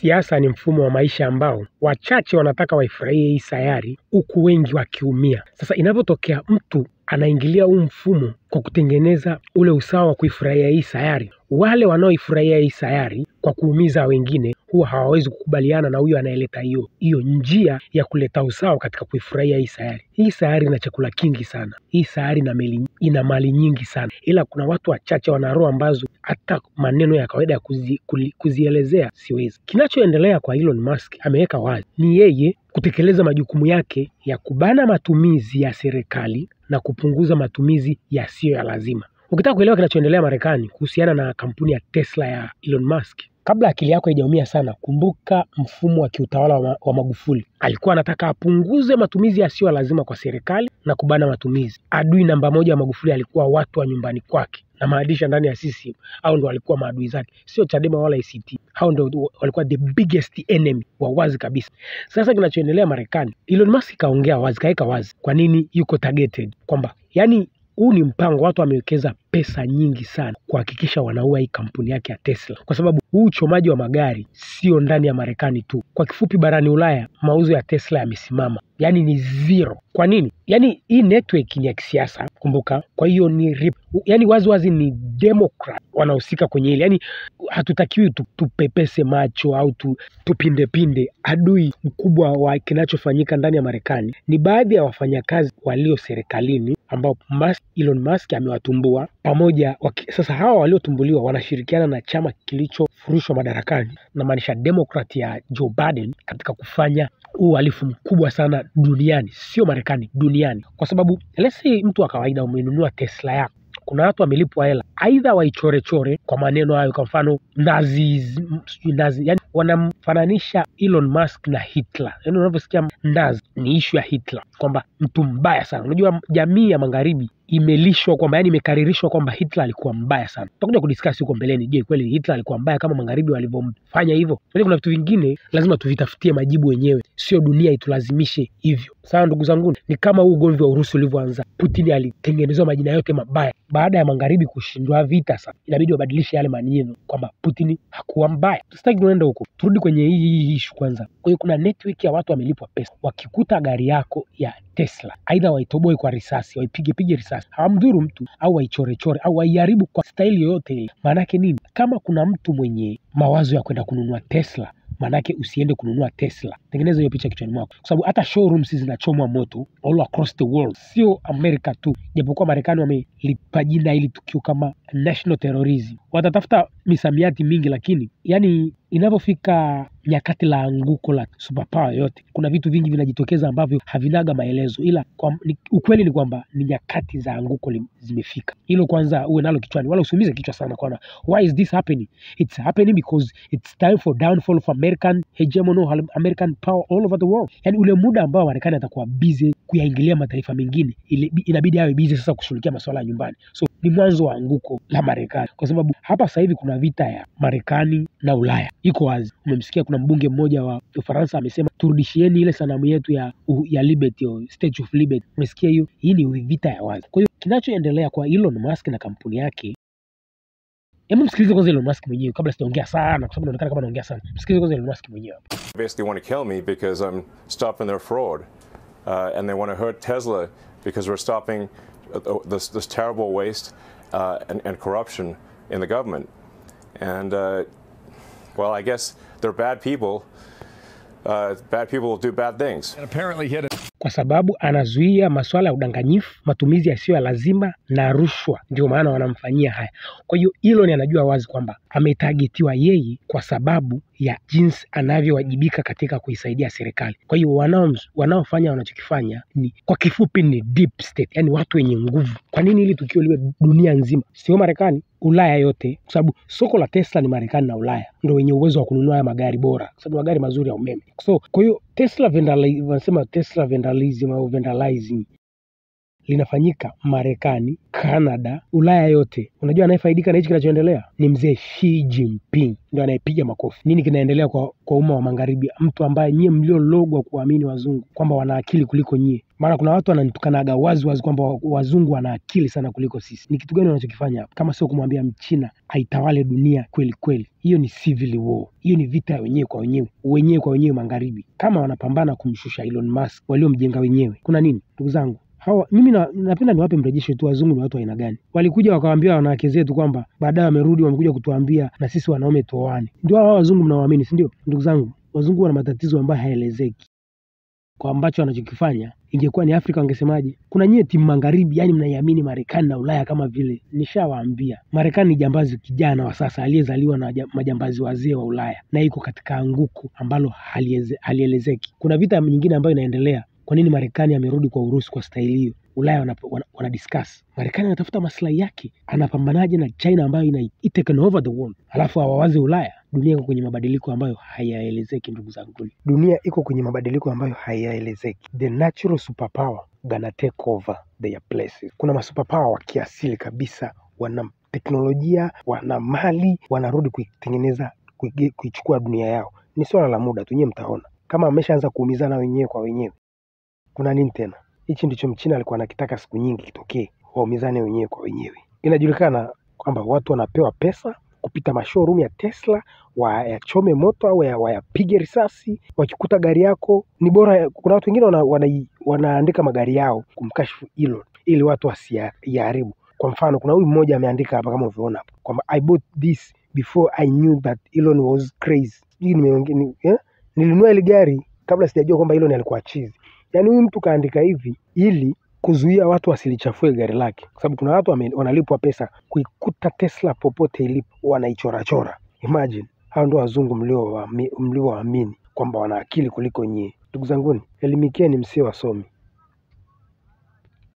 Siasa ni mfumo wa maisha ambao wachache wanataka waifurahie hii sayari huku wengi wakiumia. Sasa inapotokea mtu anaingilia huu mfumo kwa kutengeneza ule usawa wa kuifurahia hii sayari, wale wanaoifurahia hii sayari kwa kuumiza wengine huwa hawawezi kukubaliana na huyo anayeleta hiyo njia ya kuleta usawa katika kuifurahia hii sayari. Hii sayari ina chakula kingi sana. Hii sayari ina mali nyingi sana. Ila kuna watu wachache wana roho ambazo hata maneno ya kawaida ya kuzielezea siwezi. Kinachoendelea kwa Elon Musk ameweka wazi ni yeye kutekeleza majukumu yake ya kubana matumizi ya serikali na kupunguza matumizi yasiyo ya lazima. Ukitaka kuelewa kinachoendelea Marekani kuhusiana na kampuni ya Tesla ya Elon Musk, kabla akili yako haijaumia sana, kumbuka mfumo wa kiutawala wa Magufuli. Alikuwa anataka apunguze matumizi yasiyo ya lazima kwa serikali na kubana matumizi. Adui namba moja wa Magufuli alikuwa watu wa nyumbani kwake na maadisha ndani ya CCM. Hao ndio walikuwa maadui zake, sio Chadema wala ACT. Hao ndio walikuwa the biggest enemy wa wazi kabisa. Sasa kinachoendelea Marekani, Elon Musk kaongea wazi, kaeka wazi kwa nini yuko targeted, kwamba yani huu ni mpango, watu wamewekeza pesa nyingi sana kuhakikisha wanaua hii kampuni yake ya Tesla, kwa sababu huu uchomaji wa magari sio ndani ya Marekani tu. Kwa kifupi, barani Ulaya mauzo ya Tesla yamesimama, yani ni zero. Kwa nini? Yani hii network ni ya kisiasa, kumbuka. Kwa hiyo yani wazi ni Democrat wanahusika kwenye hili. Yani hatutakiwi tupepese macho au tupinde. Adui mkubwa wa kinachofanyika ndani ya Marekani ni baadhi ya wafanyakazi walio serikalini ambao Elon Musk amewatumbua pamoja. Sasa hawa waliotumbuliwa wanashirikiana na chama kilichofurushwa madarakani, na maanisha Democrat ya Joe Biden, katika kufanya uhalifu mkubwa sana duniani, sio Marekani, duniani. Kwa sababu let's say mtu wa kawaida umenunua Tesla yako, kuna watu wamelipwa hela aidha waichore kwa maneno hayo, kwa mfano Nazi, yani wanamfananisha Elon Musk na Hitler. Yani unaposikia Nazi ni issue ya Hitler, kwamba mtu mbaya sana. Unajua jamii ya magharibi imelishwa kwamba, yani imekaririshwa kwamba Hitler alikuwa mbaya sana. Tutakuja kudiscuss huko mbeleni, je, kweli Hitler alikuwa mbaya kama magharibi walivyomfanya hivyo? Yaani kuna vitu vingine lazima tuvitafutie majibu wenyewe, sio dunia itulazimishe hivyo. Sawa ndugu zangu, ni kama huu ugomvi wa Urusi ulivyoanza. Putin alitengenezwa majina yote mabaya baada ya magharibi kushindwa vita. Sasa inabidi wabadilishe yale maneno kwamba Putin hakuwa mbaya. Tusitaki tuende huko, turudi kwenye hii issue kwanza. Kwa hiyo kuna network ya watu wamelipwa pesa, wakikuta gari yako ya Tesla aidha waitoboe kwa risasi, waipige risasi, hawamdhuru mtu, au waichore au waiharibu kwa staili yoyote ile. Maana yake nini? Kama kuna mtu mwenye mawazo ya kwenda kununua Tesla, manake usiende kununua Tesla. Tengeneza hiyo picha kichwani mwako, kwa sababu hata showrooms zinachomwa moto all across the world, sio America tu. Japokuwa Marekani wamelipa jina ili tukio kama national terrorism, watatafuta misamiati mingi, lakini yani inapofika nyakati la anguko la superpower yote, kuna vitu vingi vinajitokeza ambavyo havinaga maelezo, ila ukweli ni kwamba ni nyakati za anguko zimefika. Hilo kwanza uwe nalo kichwani, wala usiumize kichwa sana kwa why is this happening. It's happening because it's time for downfall of American hegemony, American power all over the world. Yani ule muda ambao Marekani atakuwa busy kuyaingilia mataifa mengine, inabidi awe busy sasa kushughulikia masuala ya nyumbani. So ni mwanzo wa anguko la Marekani, kwa sababu hapa sasa hivi kuna vita ya Marekani na Ulaya, iko wazi. Umemsikia kuna mbunge mmoja wa Ufaransa amesema turudishieni ile sanamu yetu ya Liberty, Statue of Liberty. Umesikia hiyo? Hii ni vita ya wazi. Kwa hiyo kinachoendelea kwa Elon Musk na kampuni yake, hebu msikilize kwanza Elon Musk mwenyewe kabla sijaongea sana, kwa sababu inaonekana kama naongea sana. Msikilize kwanza Elon Musk mwenyewe. Basically want to kill me because I'm stopping their fraud, and they want to hurt Tesla because we're stopping this terrible waste and corruption in the government. And well, I guess they're bad people. Bad people will do bad things. And apparently hit it. Kwa sababu anazuia masuala ya udanganyifu, matumizi yasiyo ya lazima na rushwa, ndio maana wanamfanyia haya. Kwa hiyo Elon anajua wazi kwamba ametagetiwa yeye kwa sababu ya jinsi anavyowajibika katika kuisaidia serikali. Kwa hiyo wanaofanya wanachokifanya ni, kwa kifupi, ni deep state, yani watu wenye nguvu. Kwa nini ili tukio liwe dunia nzima, sio Marekani, Ulaya yote? Kwa sababu soko la Tesla ni Marekani na Ulaya, ndio wenye uwezo wa kununua haya magari bora, kwa sababu magari mazuri ya umeme. So kwa hiyo Tesla vandalism au vandalizing linafanyika Marekani, Canada, Ulaya yote. Unajua anayefaidika na hichi kinachoendelea ni mzee Xi Jinping, ndio anayepiga makofi. Nini kinaendelea kwa umma wa magharibi? Mtu ambaye nyie mliologwa kuamini wazungu kwamba wana akili kuliko nyie. Maana kuna watu wananitukanaga wazi wazi kwamba wazungu wana akili sana kuliko sisi. Ni kitu gani wanachokifanya hapa kama sio kumwambia Mchina aitawale dunia kweli kweli? Hiyo ni civil war. Hiyo ni vita wenyewe kwa wenyewe magharibi. Kama wanapambana kumshusha Elon Musk waliomjenga wenyewe. Kuna nini? Ndugu zangu, mimi napenda niwape mrejesho tu, wazungu ni watu aina gani? Walikuja wakawaambia wanawake zetu kwamba baadaye wamerudi wamekuja kutuambia na sisi wanaume tuoane. Ndio hao wazungu mnaoamini, si ndio? Ndugu zangu, wazungu wana matatizo ambayo hayaelezeki. Kwa ambacho wanachokifanya, ingekuwa ni Afrika wangesemaje? Kuna nyie timu magharibi, yani mnaiamini Marekani na Ulaya kama vile. Nishawaambia, Marekani ni jambazi kijana wa sasa aliyezaliwa na majambazi wazee wa Ulaya na iko katika anguko ambalo halielezeki. Kuna vita nyingine ambayo inaendelea. Kwa nini Marekani amerudi kwa Urusi kwa staili hiyo? Ulaya wana discuss. Marekani anatafuta maslahi yake. Anapambanaje na China ambayo ina taken over the world? Alafu hawawazi Ulaya. Dunia iko kwenye mabadiliko ambayo hayaelezeki, ndugu zangu. Dunia iko kwenye mabadiliko ambayo hayaelezeki. The natural superpower gonna take over their places. Kuna masuperpower wa kiasili kabisa, wana teknolojia, wana mali, wanarudi kuitengeneza, kuichukua dunia yao. Ni swala la muda tu, nyie mtaona. Kama wameshaanza kuumizana wenyewe kwa wenyewe, kuna nini tena? Hichi ndicho Mchina alikuwa anakitaka siku nyingi kitokee, waumizane wenyewe kwa wenyewe. Inajulikana kwamba watu wanapewa pesa kupita mashowroom ya Tesla, wayachome moto au wayapige risasi. Wakikuta gari yako ni bora. Kuna watu wengine wanaandika magari yao kumkashifu Elon ili watu wasiharibu. Kwa mfano, kuna huyu mmoja ameandika hapa kama unavyoona hapa kwamba I bought this before I knew that Elon was crazy. Nilinunua ile gari kabla sijajua kwamba Elon alikuwa chizi. Yaani huyu mtu kaandika hivi ili kuzuia watu wasilichafue gari lake, kwa sababu kuna watu wanalipwa pesa kuikuta Tesla popote ilipo wanaichorachora. Imagine, hao ndio wazungu mliowaamini kwamba wana akili kuliko nyie. Ndugu zanguni, elimikeni msio wasomi.